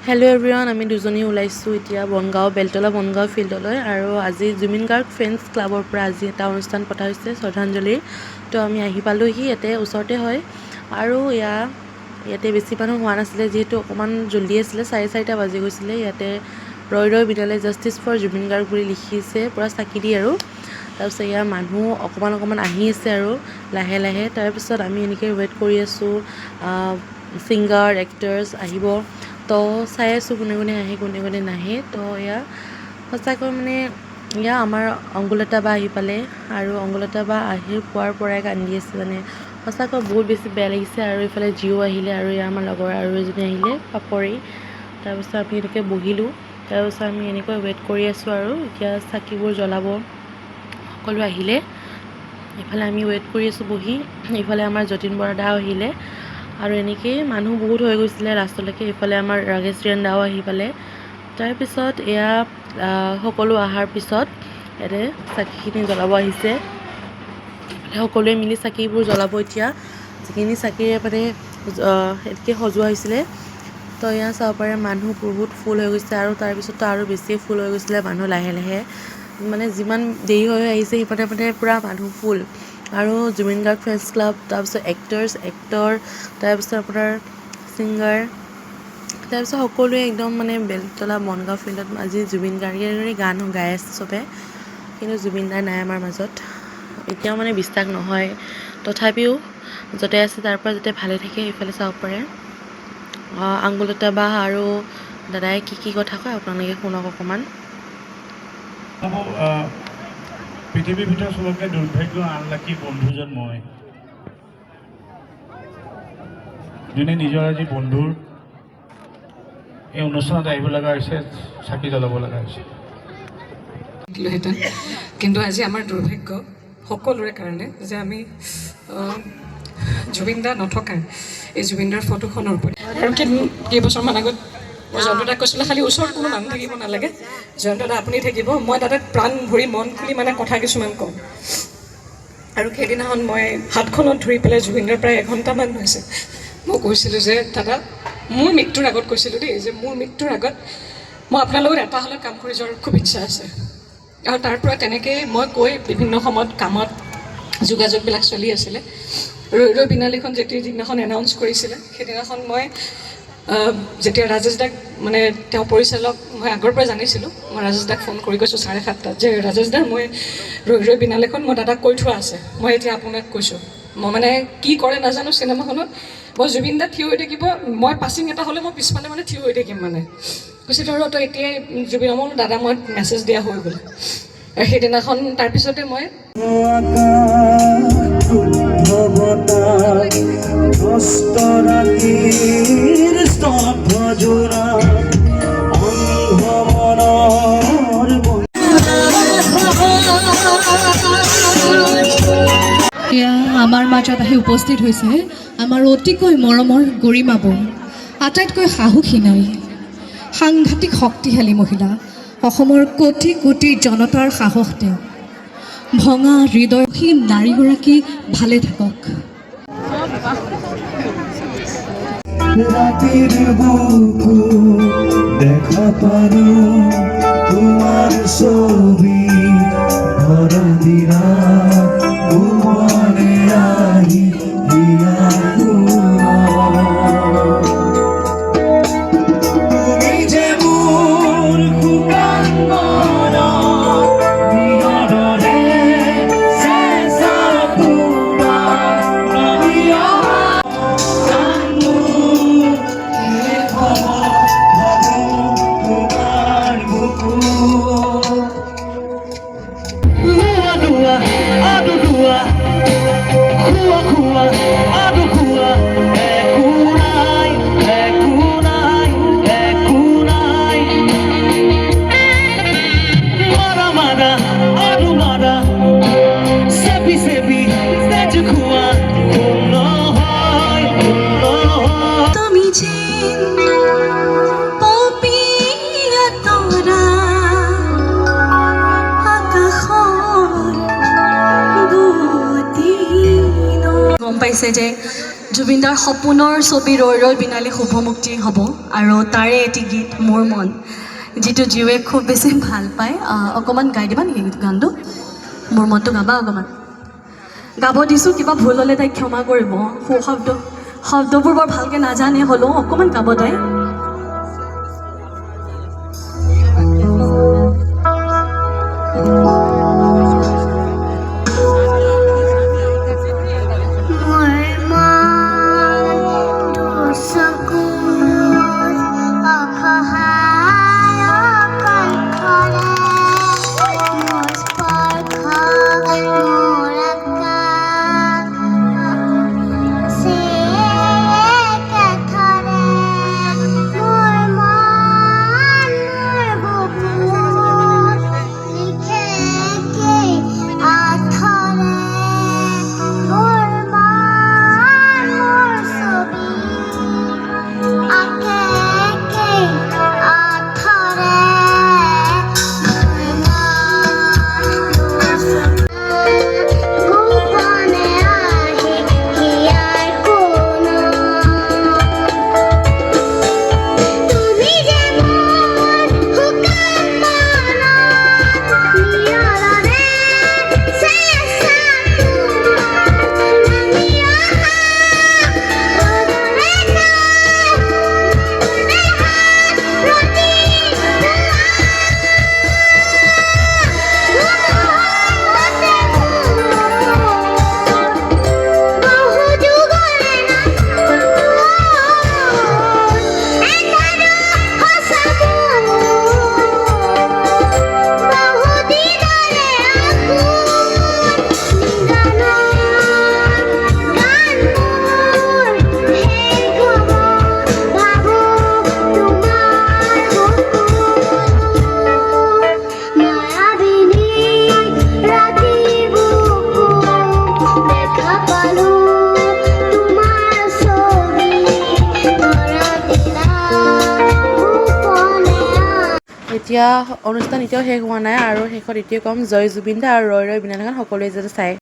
Hello' everyone, আমি দুজনী ওলাইছোঁ এতিয়া বনগাঁও বেলতলা বনগাঁও ফিল্ডলৈ। আৰু আজি জুবিন গাৰ্গ ফ্ৰেণ্ডছ ক্লাবৰ পৰা আজি এটা অনুষ্ঠান পতা হৈছে শ্ৰদ্ধাঞ্জলিৰ। তো আমি আহি পালোঁহি, ইয়াতে ওচৰতে হয়। আৰু ইয়াতে বেছি মানুহ হোৱা নাছিলে, যিহেতু অকণমান জল্দি আছিলে, 4:30 বাজি গৈছিলে। ইয়াতে ৰৈ বিনালে জাষ্টিছ ফৰ জুবিন গাৰ্গ বুলি লিখিছে পূৰা চাকি দি। আৰু তাৰপিছত ইয়াৰ মানুহ অকণমান আহি আছে আৰু লাহে লাহে। তাৰপিছত আমি এনেকৈ ৱেইট কৰি আছোঁ, ছিংগাৰ এক্টাৰ্ছ আহিব। তো চাই আছোঁ কোনে কোনে আহে কোনে নাহে। তো সঁচাকৈ মানে আমাৰ অংকুলতা বা আহি পালে, আৰু অংকুলতা বা আহি পোৱাৰ পৰাই কান্দি আছে। মানে সঁচাকৈ বহুত বেছি বেয়া লাগিছে। আৰু এইফালে জিঅ' আহিলে, আৰু আমাৰ লগৰ আৰু এজনী আহিলে পাপৰি। তাৰপিছত আমি এনেকৈ বহিলোঁ। তাৰপিছত আমি এনেকৈ ৱেইট কৰি আছোঁ, আৰু এতিয়া চাকিবোৰ জ্বলাব, সকলো আহিলে। ইফালে আমি ৱেইট কৰি আছোঁ বহি। ইফালে আমাৰ যতীন বৰা দাও আহিলে, আৰু এনেকেই মানুহ বহুত হৈ গৈছিলে লাষ্টলৈকে। ইফালে আমাৰ ৰাগেশ ৰিয়ান দাও আহি পালে। তাৰপিছত সকলো অহাৰ পিছত ইয়াতে চাকিখিনি জ্বলাব আহিছে। সকলোৱে মিলি চাকিবোৰ জ্বলাব এতিয়া, যিখিনি চাকিৰে মানে এনেকৈ সজোৱা হৈছিলে। তো চাব পাৰে মানুহ বহুত ফুল হৈ গৈছে, আৰু তাৰপিছততো আৰু বেছি ফুল হৈ গৈছিলে মানুহ লাহে লাহে। মানে যিমান দেৰি হৈ আহিছে সিমানে মানে পূৰা মানুহ ফুল। আৰু জুবিন গাৰ্গ ফ্ৰেণ্ডছ ক্লাব, তাৰপিছত এক্টৰ, তাৰপিছত আপোনাৰ ছিংগাৰ, তাৰপিছত সকলোৱে একদম মানে বেলতলা বনগাঁও ফিল্ডত আজি জুবিন গাৰ্গে গান গাই আছে চবে। কিন্তু জুবিন দা নাই আমাৰ মাজত। এতিয়াও মানে বিশ্বাস নহয়, তথাপিও য'তে আছে তাৰ পৰা যাতে ভালে থাকে সেইফালে চাব পাৰে। আংগুলতা বা আৰু দাদাই কি কথা কয় আপোনালোকে শুনক অকণমান। পৃথিৱীৰ ভিতৰত চবতকৈ দুৰ্ভাগ্য আনলাকি বন্ধুজন মই, যোনে নিজৰ আজি বন্ধুৰ এই অনুষ্ঠানত আহিব লগা হৈছে, চাকি জ্বলাব লগা হৈছে। কিন্তু আজি আমাৰ দুৰ্ভাগ্য সকলোৰে কাৰণে যে আমি জুবিন দা নথকা এই জুবিন দাৰ ফটোখনৰ ওপৰত। আৰু কেইবছৰমান আগত মই জয়ন্ত দাক কৈছিলোঁ, খালি ওচৰত কোনো মানুহ থাকিব নালাগে, জয়ন্ত দা আপুনি থাকিব, মই দাদাক প্ৰাণ ভৰি মন খুলি মানে কথা কিছুমান কওঁ। আৰু সেইদিনাখন মই হাতখনত ধৰি পেলাই জুবিন দাৰ প্ৰায় এঘণ্টামান হৈছে মই কৈছিলোঁ যে দাদা, মোৰ মৃত্যুৰ আগত কৈছিলোঁ দেই, যে মোৰ মৃত্যুৰ আগত মই আপোনাৰ লগত এটা হ'লে কাম কৰি যোৱাৰ খুব ইচ্ছা আছে। আৰু তাৰ পৰা তেনেকৈ মই কৈ বিভিন্ন সময়ত কামত যোগাযোগবিলাক চলি আছিলে। ৰৈ বিনালেখন যিদিনাখন এনাউন্স কৰিছিলে, সেইদিনাখন মই যেতিয়া ৰাজেশ দাক মানে তেওঁ পৰিচালক মই আগৰ পৰাই জানিছিলোঁ, মই ৰাজেশ দাক ফোন কৰি কৈছোঁ 7:30 যে ৰাজেশ দা, মই ৰৈ বিনালেখন মই দাদাক কৈ থোৱা আছে, মই এতিয়া আপোনাক কৈছোঁ। মই মানে কি কৰে নাজানো চিনেমাখনত, মই জুবিন দা থিয় হৈ থাকিব, মই পাছিং এটা হ'লে মই পিছফালে মানে থিয় হৈ থাকিম। মানে কৈছে ধৰ তই এতিয়াই জুবিন দাদা মই মেছেজ দিয়া হৈ গ'ল। আৰু সেইদিনাখন তাৰপিছতে মই আমাৰ মাজত আহি উপস্থিত হৈছে আমাৰ অতিকৈ মৰমৰ গৰিমা বৌ, আটাইতকৈ সাহসী নাৰী, সাংঘাতিক শক্তিশালী মহিলা, অসমৰ কোটি কোটি জনতাৰ সাহস তেওঁ। ভঙা হৃদয়হীন নাৰীগৰাকী ভালে থাকক। রাতের বুকু দেখা পারো তোমার ছবি ভরা দিরা ভুবনে আহি হিয়া তুমি যে মোর খুকান মরা নিয়রে শেষা তোমার নহিয়া গম পাইছে যে জুবিনদাৰ সপোনৰ ছবি ৰৈ ৰৈ বিনালে শুভমুক্তি হ'ব আৰু তাৰে এটি গীত মোৰ মন যিটো জীৱে খুব বেছি ভাল পায় অকণমান গাই দিবা নেকি গানটো মোৰ মনটো গাবা অকণমান গাব দিছোঁ কিবা ভুল হ'লে তাইক ক্ষমা কৰিব শব্দবোৰ বৰ ভালকৈ নাজানে হ'লেও অকণমান গাব তাই এতিয়া অনুষ্ঠান এতিয়াও শেষ হোৱা নাই আৰু শেষত এতিয়াও ক'ম জয় জুবিন দা আৰু ৰৈ ৰৈ বিনালেখন সকলোৱে যাতে চায়